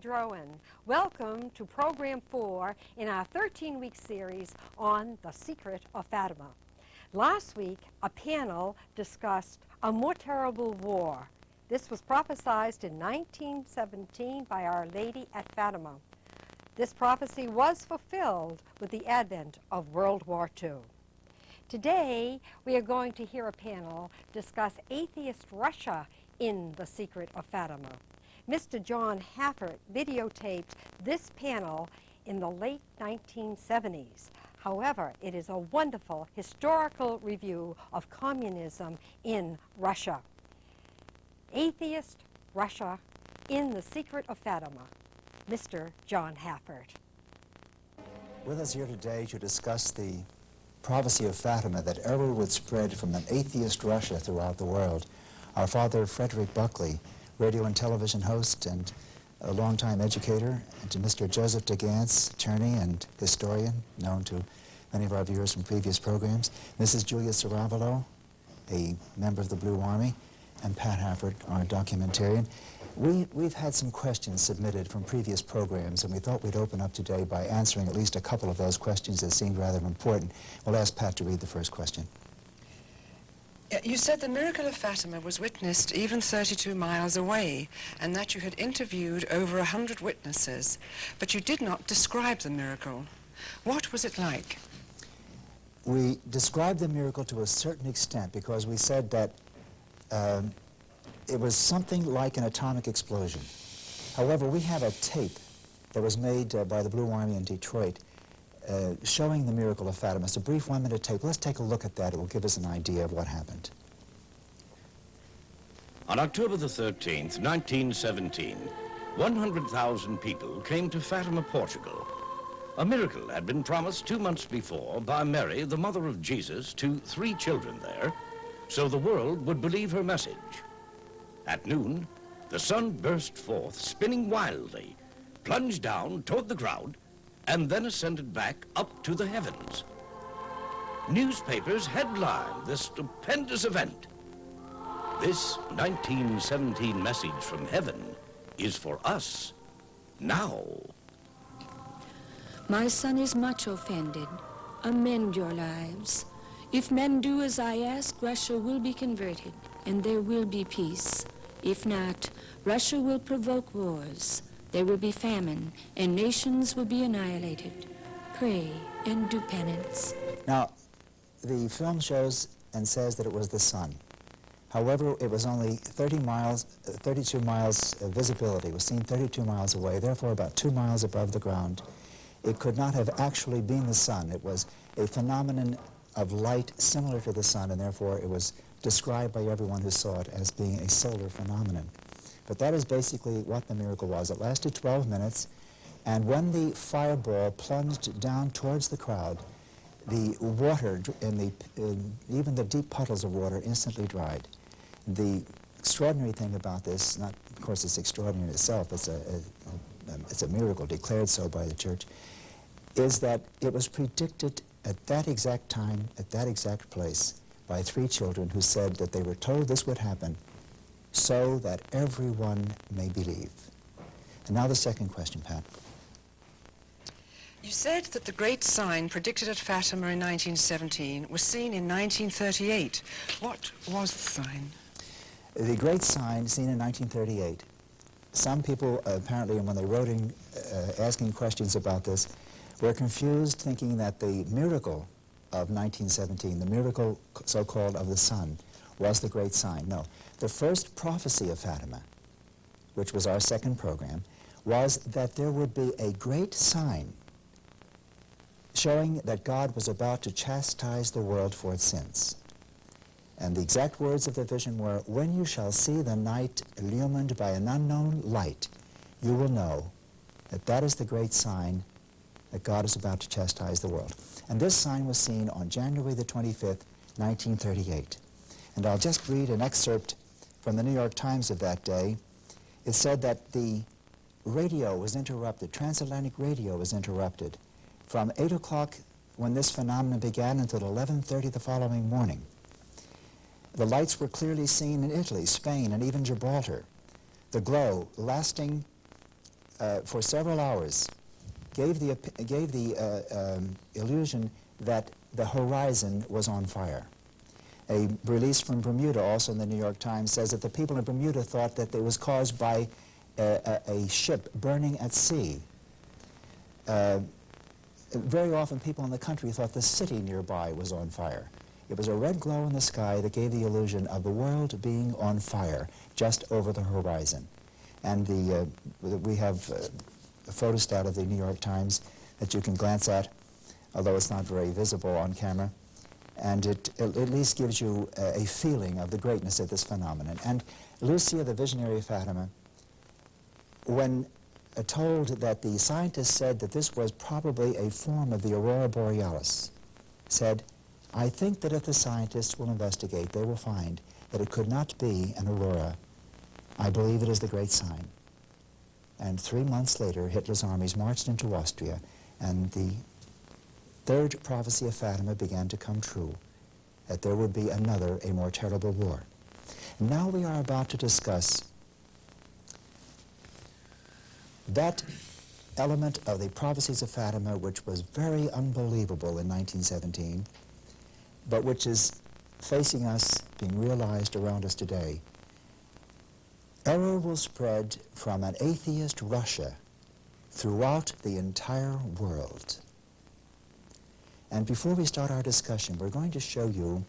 Drowan. Welcome to Program 4 in our 13-week series on The Secret of Fatima. Last week, a panel discussed a more terrible war. This was prophesied in 1917 by Our Lady at Fatima. This prophecy was fulfilled with the advent of World War II. Today, we are going to hear a panel discuss atheist Russia in The Secret of Fatima. Mr. John Haffert videotaped this panel in the late 1970s. However, it is a wonderful historical review of communism in Russia. Atheist Russia in The Secret of Fatima. Mr. John Haffert. With us here today to discuss the prophecy of Fatima that ever would spread from an atheist Russia throughout the world, our Father Frederick Buckley, radio and television host and a longtime educator, and to Mr. Joseph DeGance, attorney and historian, known to many of our viewers from previous programs, Mrs. Julia Saravalo, a member of the Blue Army, and Pat Haffert, our documentarian. We've had some questions submitted from previous programs, and we thought we'd open up today by answering at least a couple of those questions that seemed rather important. We'll ask Pat to read the first question. You said the miracle of Fatima was witnessed even 32 miles away, and that you had interviewed over 100 witnesses, but you did not describe the miracle. What was it like? We described the miracle to a certain extent because we said that it was something like an atomic explosion. However, we have a tape that was made by the Blue Army in Detroit showing the miracle of Fatima. It's a brief 1-minute tape. Let's take a look at that. It will give us an idea of what happened. On October the 13th, 1917, 100,000 people came to Fatima, Portugal. A miracle had been promised 2 months before by Mary, the mother of Jesus, to 3 children there, so the world would believe her message. At noon, the sun burst forth, spinning wildly, plunged down toward the crowd, and then ascended back up to the heavens. Newspapers headlined this stupendous event. This 1917 message from heaven is for us now. My son is much offended. Amend your lives. If men do as I ask, Russia will be converted, and there will be peace. If not, Russia will provoke wars. There will be famine, and nations will be annihilated. Pray and do penance. Now, the film shows and says that it was the sun. However, it was only 32 miles visibility. It was seen 32 miles away, therefore about 2 miles above the ground. It could not have actually been the sun. It was a phenomenon of light similar to the sun, and therefore it was described by everyone who saw it as being a solar phenomenon. But that is basically what the miracle was. It lasted 12 minutes, and when the fireball plunged down towards the crowd, the water, even the deep puddles of water, instantly dried. The extraordinary thing about this, not, of course, it's extraordinary in itself, it's a miracle declared so by the church, is that it was predicted at that exact time, at that exact place, by 3 children who said that they were told this would happen so that everyone may believe. And now the second question, Pat. You said that the great sign predicted at Fatima in 1917 was seen in 1938. What was the sign? The great sign seen in 1938. Some people apparently, when they wrote in asking questions about this, were confused, thinking that the miracle of 1917, the miracle so-called of the sun, was the great sign. No. The first prophecy of Fatima, which was our second program, was that there would be a great sign showing that God was about to chastise the world for its sins. And the exact words of the vision were, "When you shall see the night illumined by an unknown light, you will know that that is the great sign that God is about to chastise the world." And this sign was seen on January the 25th, 1938. And I'll just read an excerpt from the New York Times of that day. It said that the radio was interrupted, transatlantic radio was interrupted from 8 o'clock when this phenomenon began until 11:30 the following morning. The lights were clearly seen in Italy, Spain, and even Gibraltar. The glow lasting for several hours, gave the illusion that the horizon was on fire. A release from Bermuda, also in the New York Times, says that the people in Bermuda thought that it was caused by a ship burning at sea. Very often people in the country thought the city nearby was on fire. It was a red glow in the sky that gave the illusion of the world being on fire just over the horizon. And we have a photostat of the New York Times that you can glance at, although it's not very visible on camera. And it at least gives you a feeling of the greatness of this phenomenon. And Lucia, the visionary of Fatima, when told that the scientists said that this was probably a form of the aurora borealis, said, "I think that if the scientists will investigate, they will find that it could not be an aurora. I believe it is the great sign." And 3 months later, Hitler's armies marched into Austria, and the third prophecy of Fatima began to come true, that there would be another, a more terrible war. Now we are about to discuss that element of the prophecies of Fatima which was very unbelievable in 1917, but which is facing us, being realized around us today. Error will spread from an atheist Russia throughout the entire world. And before we start our discussion, we're going to show you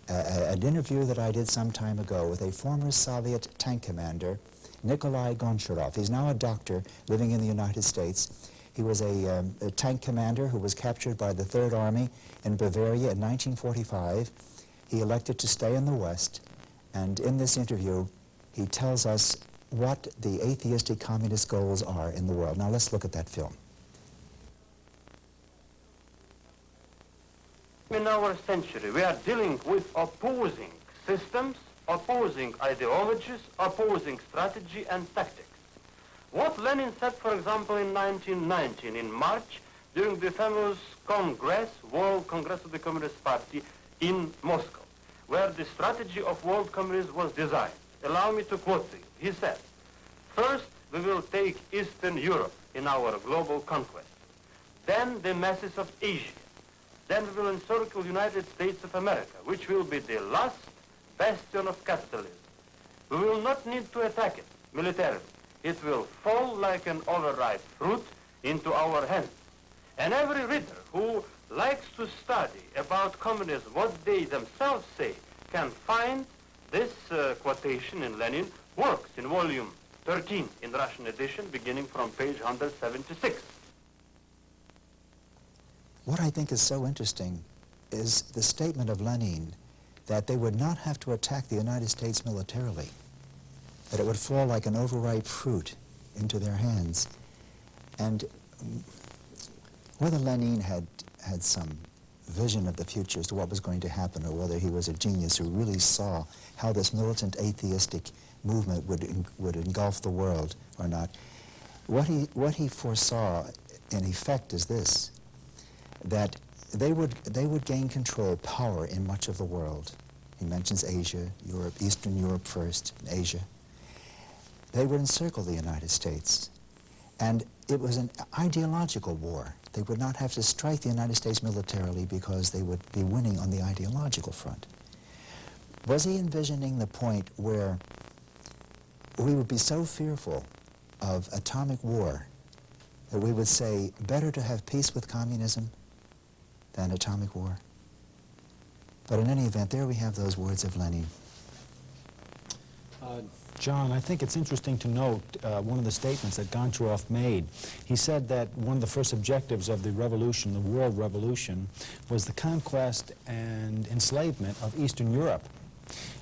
an interview that I did some time ago with a former Soviet tank commander, Nikolai Goncharov. He's now a doctor living in the United States. He was a tank commander who was captured by the Third Army in Bavaria in 1945. He elected to stay in the West, and in this interview, he tells us what the atheistic communist goals are in the world. Now let's look at that film. In our century, we are dealing with opposing systems, opposing ideologies, opposing strategy and tactics. What Lenin said, for example, in 1919, in March, during the famous Congress, World Congress of the Communist Party in Moscow, where the strategy of world communism was designed. Allow me to quote you. He said, "First, we will take Eastern Europe in our global conquest, then the masses of Asia, then we will encircle the United States of America, which will be the last bastion of capitalism. We will not need to attack it militarily. It will fall like an overripe fruit into our hands. And every reader who likes to study about communism, what they themselves say, can find this quotation in Lenin works in volume 13 in Russian edition, beginning from page 176. What I think is so interesting is the statement of Lenin that they would not have to attack the United States militarily, that it would fall like an overripe fruit into their hands. And whether Lenin had some vision of the future as to what was going to happen, or whether he was a genius who really saw how this militant atheistic movement would engulf the world or not, what he foresaw in effect is this, that they would gain control, power in much of the world. He mentions Asia, Europe, Eastern Europe first, Asia. They would encircle the United States. And it was an ideological war. They would not have to strike the United States militarily because they would be winning on the ideological front. Was he envisioning the point where we would be so fearful of atomic war that we would say, better to have peace with communism than atomic war? But in any event, there we have those words of Lenin. John, I think it's interesting to note one of the statements that Goncharov made. He said that one of the first objectives of the revolution, the world revolution, was the conquest and enslavement of Eastern Europe.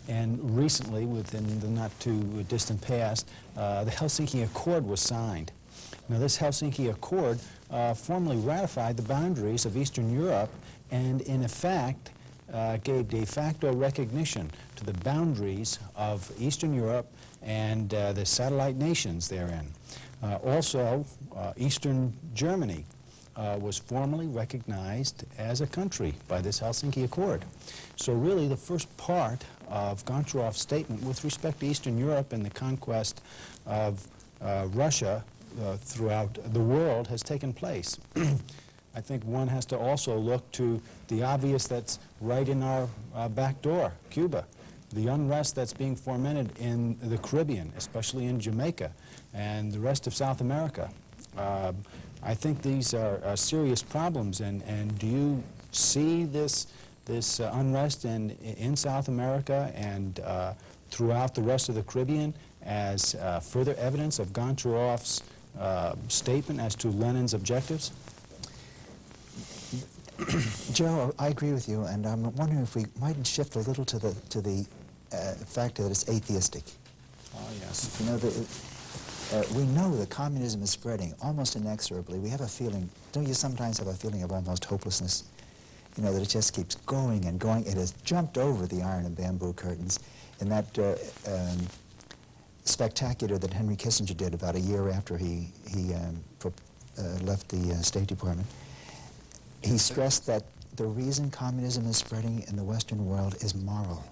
And recently, within the not too distant past, the Helsinki Accord was signed. Now, this Helsinki Accord formally ratified the boundaries of Eastern Europe and, in effect, gave de facto recognition to the boundaries of Eastern Europe and the satellite nations therein. Also, Eastern Germany was formally recognized as a country by this Helsinki Accord. So really the first part of Goncharov's statement with respect to Eastern Europe and the conquest of Russia throughout the world has taken place. I think one has to also look to the obvious that's right in our back door, Cuba. The unrest that's being fomented in the Caribbean, especially in Jamaica and the rest of South America. I think these are serious problems, and do you see this unrest in South America and throughout the rest of the Caribbean as further evidence of Goncharoff's statement as to Lenin's objectives? Joe, I agree with you, and I'm wondering if we mightn't shift a little to the fact that it's atheistic. Oh, yes. You know, we know that communism is spreading almost inexorably. We have a feeling, don't you sometimes have a feeling of almost hopelessness? You know, that it just keeps going and going. It has jumped over the iron and bamboo curtains in that spectacular that Henry Kissinger did about a year after he left the State Department. He stressed that the reason communism is spreading in the Western world is moral.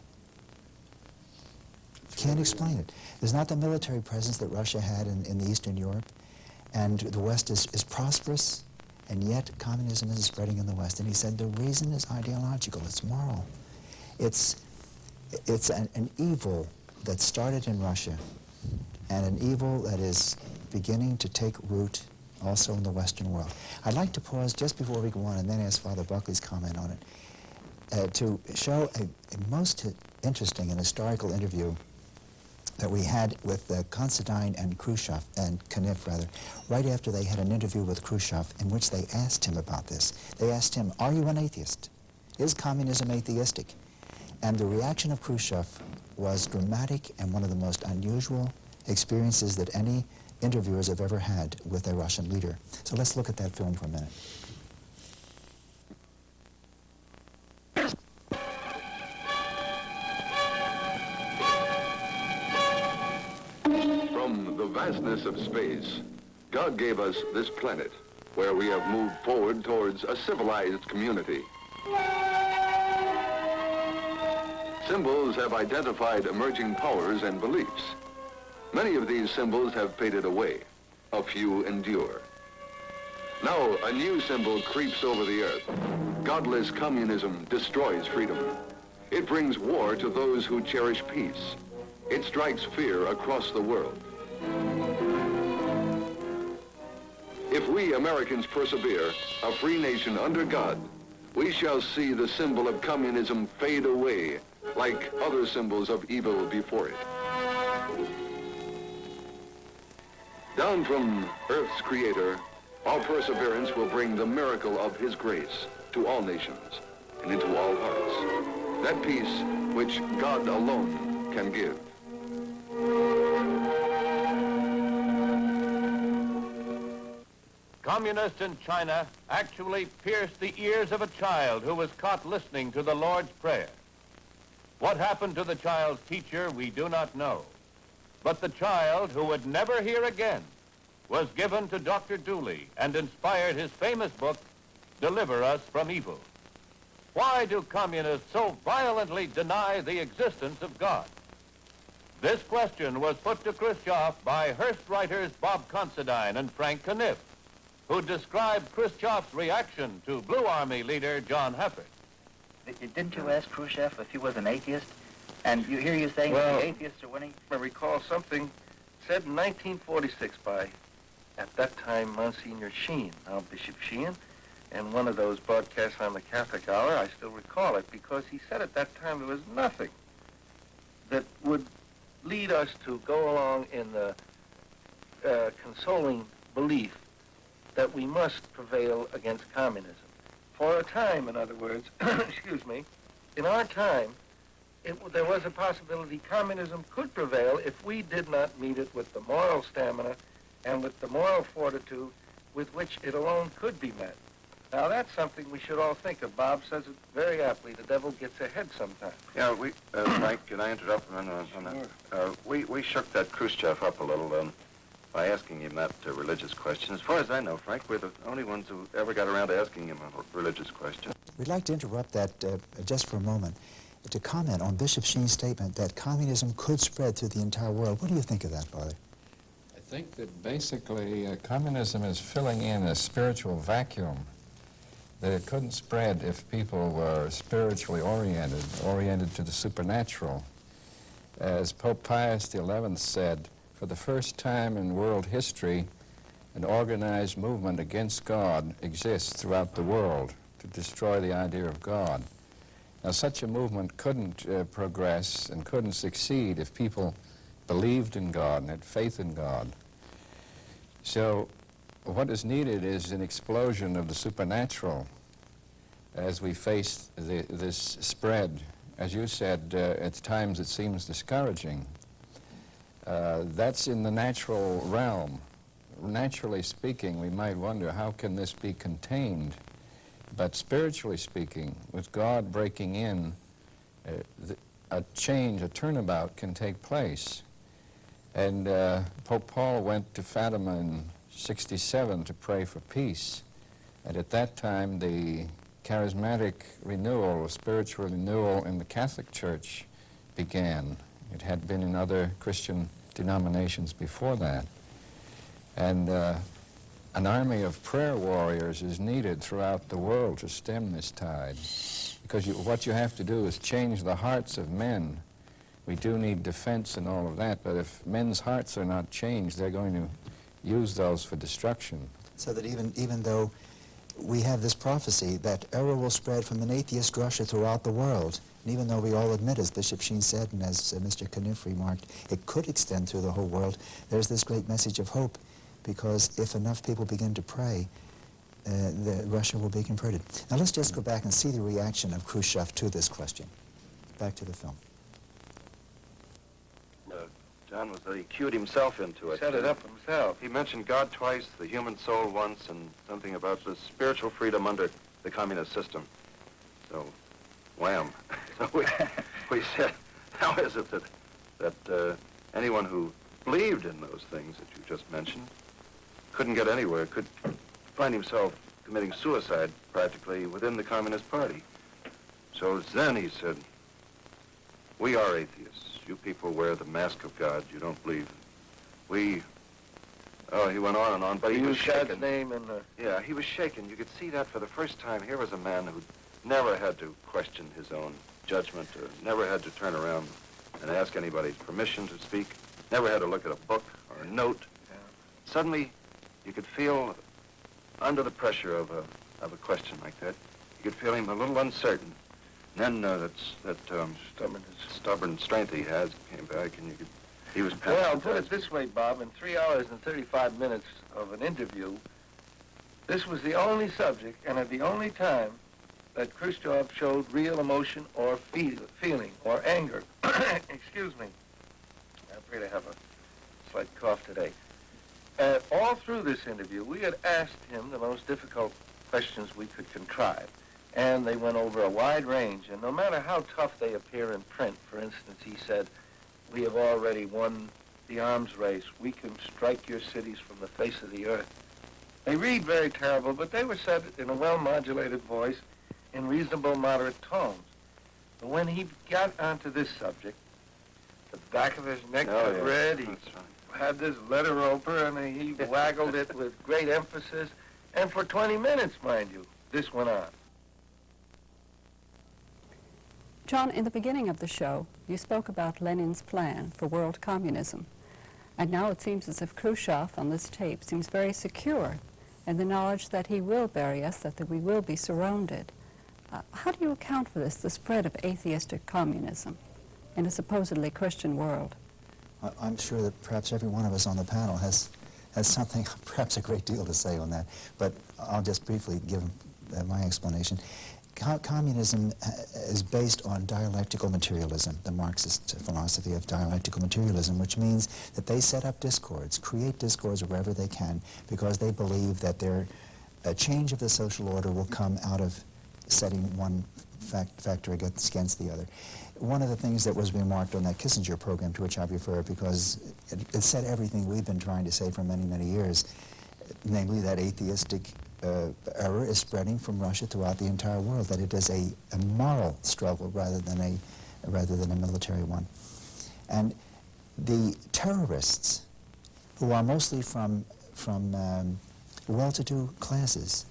Can't explain it. There's not the military presence that Russia had in the Eastern Europe, and the West is prosperous, and yet communism is spreading in the West. And he said the reason is ideological, it's moral. It's an evil that started in Russia, and an evil that is beginning to take root also in the Western world. I'd like to pause just before we go on and then ask Father Buckley's comment on it, to show a most interesting and historical interview that we had with Considine and Khrushchev, and Kaniv rather, right after they had an interview with Khrushchev in which they asked him about this. They asked him, are you an atheist? Is communism atheistic? And the reaction of Khrushchev was dramatic and one of the most unusual experiences that any interviewers have ever had with a Russian leader. So let's look at that film for a minute. From the vastness of space, God gave us this planet where we have moved forward towards a civilized community. Symbols have identified emerging powers and beliefs. Many of these symbols have faded away. A few endure. Now a new symbol creeps over the earth. Godless communism destroys freedom. It brings war to those who cherish peace. It strikes fear across the world. If we Americans persevere, a free nation under God, we shall see the symbol of communism fade away like other symbols of evil before it. Down from Earth's creator, our perseverance will bring the miracle of his grace to all nations and into all hearts. That peace which God alone can give. Communists in China actually pierced the ears of a child who was caught listening to the Lord's Prayer. What happened to the child's teacher, we do not know. But the child, who would never hear again, was given to Dr. Dooley and inspired his famous book, Deliver Us from Evil. Why do communists so violently deny the existence of God? This question was put to Khrushchev by Hearst writers Bob Considine and Frank Kaniv, who described Khrushchev's reaction to Blue Army leader John Heffert. Didn't you ask Khrushchev if he was an atheist? And you hear you saying the atheists are winning? I recall something said in 1946 by, at that time, Monsignor Sheen, now Bishop Sheehan, and one of those broadcasts on the Catholic Hour. I still recall it because he said at that time there was nothing that would lead us to go along in the consoling belief that we must prevail against communism. For a time, in other words, excuse me, in our time, there was a possibility communism could prevail if we did not meet it with the moral stamina and with the moral fortitude with which it alone could be met. Now, that's something we should all think of. Bob says it very aptly. The devil gets ahead sometimes. Yeah, Frank, can I interrupt on that? We shook that Khrushchev up a little by asking him that religious question. As far as I know, Frank, we're the only ones who ever got around to asking him a religious question. We'd like to interrupt that just for a moment to comment on Bishop Sheen's statement that communism could spread through the entire world. What do you think of that, Father? I think that basically communism is filling in a spiritual vacuum that it couldn't spread if people were spiritually oriented to the supernatural. As Pope Pius XI said, for the first time in world history, an organized movement against God exists throughout the world to destroy the idea of God. Now, such a movement couldn't progress and couldn't succeed if people believed in God and had faith in God. So what is needed is an explosion of the supernatural as we face this spread. As you said, at times it seems discouraging. That's in the natural realm. Naturally speaking, we might wonder, how can this be contained? But spiritually speaking, with God breaking in, a change, a turnabout can take place. And Pope Paul went to Fatima in '67 to pray for peace. And at that time, the charismatic renewal, spiritual renewal in the Catholic Church began. It had been in other Christian denominations before that. And an army of prayer warriors is needed throughout the world to stem this tide. Because what you have to do is change the hearts of men. We do need defense and all of that, but if men's hearts are not changed, they're going to use those for destruction. So that even though we have this prophecy that error will spread from an atheist Russia throughout the world, and even though we all admit, as Bishop Sheen said, and as Mr. Kniff remarked, it could extend through the whole world, there's this great message of hope, because if enough people begin to pray, Russia will be converted. Now let's just go back and see the reaction of Khrushchev to this question. Back to the film. John was he cued himself into it. Set it up himself. He mentioned God twice, the human soul once, and something about the spiritual freedom under the communist system. So, wham. So we said, how is it that anyone who believed in those things that you just mentioned couldn't get anywhere, could find himself committing suicide practically within the Communist Party? So then he said, we are atheists. You people wear the mask of God. You don't believe. We... Oh, he went on and on, but he was shaken. God's name in the... Yeah, he was shaken. You could see that for the first time. Here was a man who never had to question his own judgment, or never had to turn around and ask anybody's permission to speak, never had to look at a book or a note. Yeah. Suddenly, you could feel under the pressure of a question like that, you could feel him a little uncertain. And then stubborn strength he has came back, and he was passed. Well, put it this way, Bob, in 3 hours and 35 minutes of an interview, this was the only subject and at the only time that Khrushchev showed real emotion or feeling or anger. Excuse me. I'm afraid I have a slight cough today. All through this interview, we had asked him the most difficult questions we could contrive. And they went over a wide range, and no matter how tough they appear in print, for instance, he said, we have already won the arms race. We can strike your cities from the face of the earth. They read very terrible, but they were said in a well-modulated voice, in reasonable, moderate tones. But when he got onto this subject, the back of his neck got red. He had this letter opener, and he waggled it with great emphasis. And for 20 minutes, mind you, this went on. John, in the beginning of the show, you spoke about Lenin's plan for world communism. And now it seems as if Khrushchev, on this tape, seems very secure in the knowledge that he will bury us, that we will be surrounded. How do you account for this, the spread of atheistic communism in a supposedly Christian world? I'm sure that perhaps every one of us on the panel has something, perhaps a great deal to say on that, but I'll just briefly give my explanation. Communism is based on dialectical materialism, the Marxist philosophy of dialectical materialism, which means that they set up discords, create discords wherever they can, because they believe that a change of the social order will come out of setting one factor against the other. One of the things that was remarked on that Kissinger program, to which I refer, because it said everything we've been trying to say for many, many years, namely that atheistic error is spreading from Russia throughout the entire world, that it is a moral struggle rather than a military one. And the terrorists who are mostly from well-to-do classes,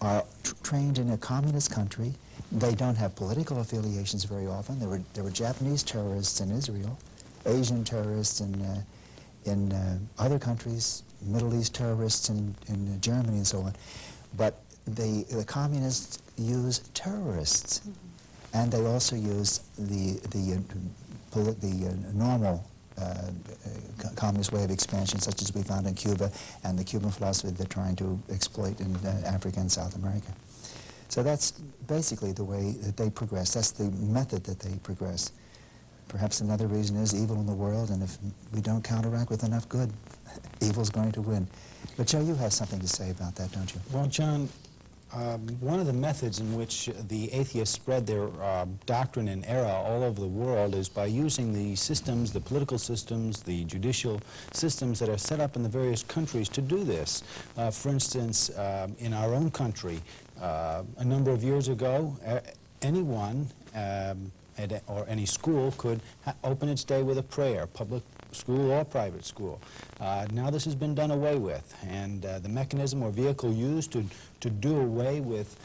are trained in a communist country. They don't have political affiliations very often. There were Japanese terrorists in Israel, Asian terrorists in other countries, Middle East terrorists in Germany and so on. But the communists use terrorists, and they also use the normal communist way of expansion, such as we found in Cuba, and the Cuban philosophy they're trying to exploit in Africa and South America. So that's basically the way that they progress. That's the method that they progress. Perhaps another reason is evil in the world, and if we don't counteract with enough good, evil's going to win. But Joe, you have something to say about that, don't you? Well, John, one of the methods in which the atheists spread their doctrine and error all over the world is by using the systems, the political systems, the judicial systems that are set up in the various countries to do this. For instance, in our own country, a number of years ago, anyone or any school could open its day with a prayer, public school or private school. Now this has been done away with, and the mechanism or vehicle used to do away with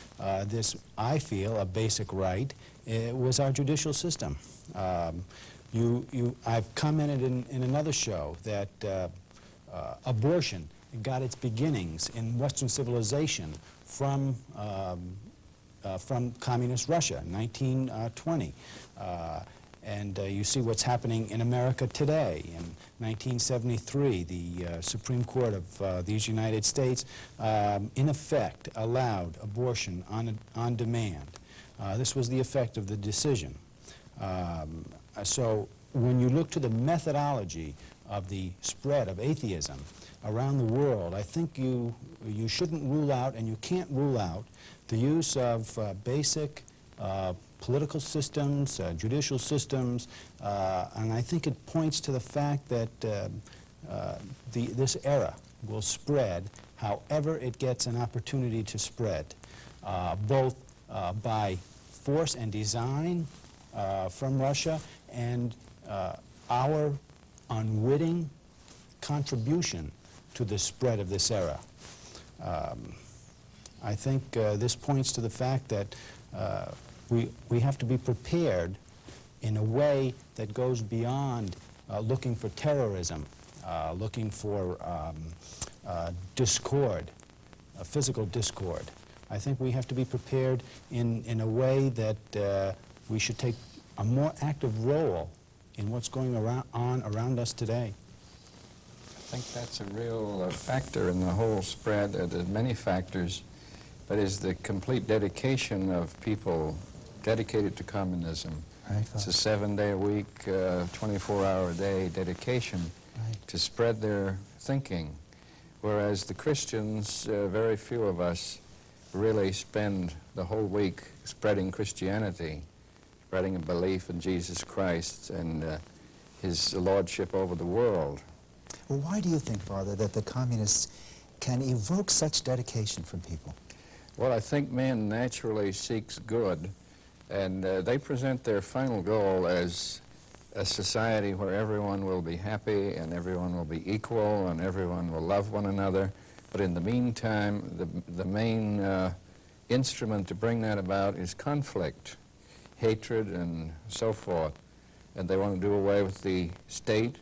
this, I feel, a basic right, was our judicial system. I've commented in another show that abortion got its beginnings in Western civilization from communist Russia in 1920. And you see what's happening in America today. In 1973, the Supreme Court of these United States, in effect, allowed abortion on demand. This was the effect of the decision. So when you look to the methodology of the spread of atheism around the world, I think you shouldn't rule out, and you can't rule out, the use of basic political systems, judicial systems, and I think it points to the fact that this era will spread however it gets an opportunity to spread, both by force and design from Russia and our unwitting contribution to the spread of this era. I think this points to the fact that we have to be prepared in a way that goes beyond looking for terrorism, looking for discord, physical discord. I think we have to be prepared in a way that we should take a more active role in what's going on around us today. I think that's a real factor in the whole spread. There's many factors, but is the complete dedication of people dedicated to communism. Right. It's a 7-day-a-week, 24-hour-a-day dedication to spread their thinking, whereas the Christians, very few of us really spend the whole week spreading Christianity, spreading a belief in Jesus Christ and his lordship over the world. Well, why do you think, Father, that the communists can evoke such dedication from people? Well, I think man naturally seeks good, and they present their final goal as a society where everyone will be happy and everyone will be equal and everyone will love one another. But in the meantime, the main instrument to bring that about is conflict, hatred, and so forth. And they want to do away with the state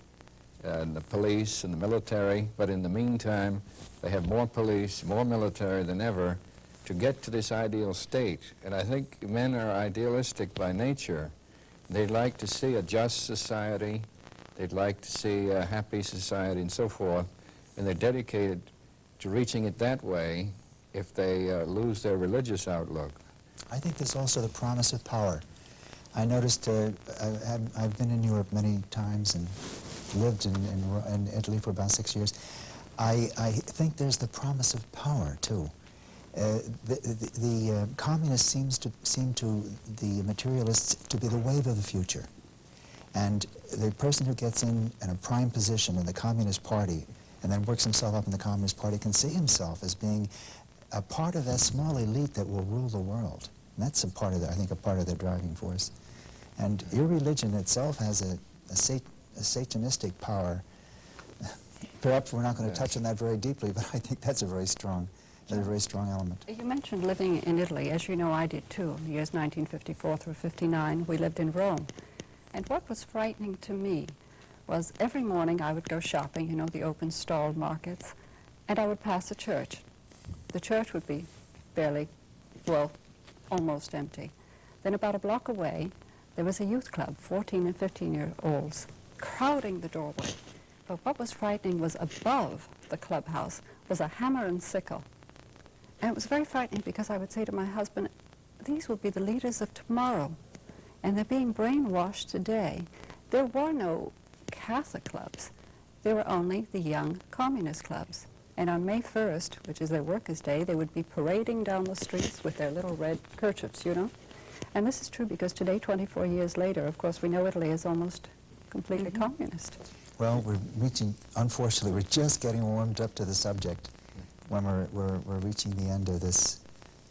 and the police and the military, but in the meantime, they have more police, more military than ever to get to this ideal state. And I think men are idealistic by nature. They'd like to see a just society, they'd like to see a happy society and so forth, and they're dedicated to reaching it that way if they lose their religious outlook. I think there's also the promise of power. I noticed, I've been in Europe many times and lived in Italy for about 6 years. I think there's the promise of power, too. The communists seem to the materialists to be the wave of the future. And the person who gets in a prime position in the Communist Party and then works himself up in the Communist Party can see himself as being a part of that small elite that will rule the world. And that's a part of I think a part of their driving force. And your religion itself has a satanistic power. Perhaps we're not going to touch on that very deeply, but I think that's a very strong element. You mentioned living in Italy. As you know, I did too. In the years 1954 through 59, we lived in Rome. And what was frightening to me was every morning I would go shopping, you know, the open stalled markets, and I would pass a church. The church would be barely, well, almost empty. Then about a block away, there was a youth club, 14 and 15-year-olds, crowding the doorway. But what was frightening was above the clubhouse was a hammer and sickle. And it was very frightening because I would say to my husband, these will be the leaders of tomorrow, and they're being brainwashed today. There were no Catholic clubs. There were only the young communist clubs. And on May 1st, which is their workers' day, they would be parading down the streets with their little red kerchiefs, you know. And this is true because today, 24 years later, of course, we know Italy is almost completely communist. Well, we're reaching, unfortunately, we're just getting warmed up to the subject when we're reaching the end of this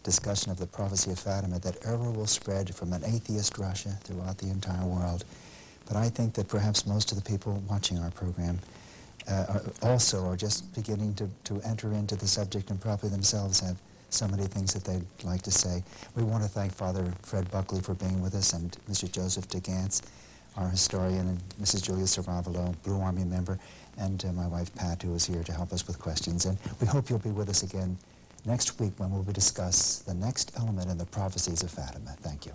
discussion of the prophecy of Fatima, that error will spread from an atheist Russia throughout the entire world. But I think that perhaps most of the people watching our program also are just beginning to enter into the subject and probably themselves have so many things that they'd like to say. We want to thank Father Fred Buckley for being with us, and Mr. Joseph DeGantz, our historian, and Mrs. Julia Cervavalo, Blue Army member, and my wife Pat, who is here to help us with questions. And we hope you'll be with us again next week when we'll discuss the next element in the prophecies of Fatima. Thank you.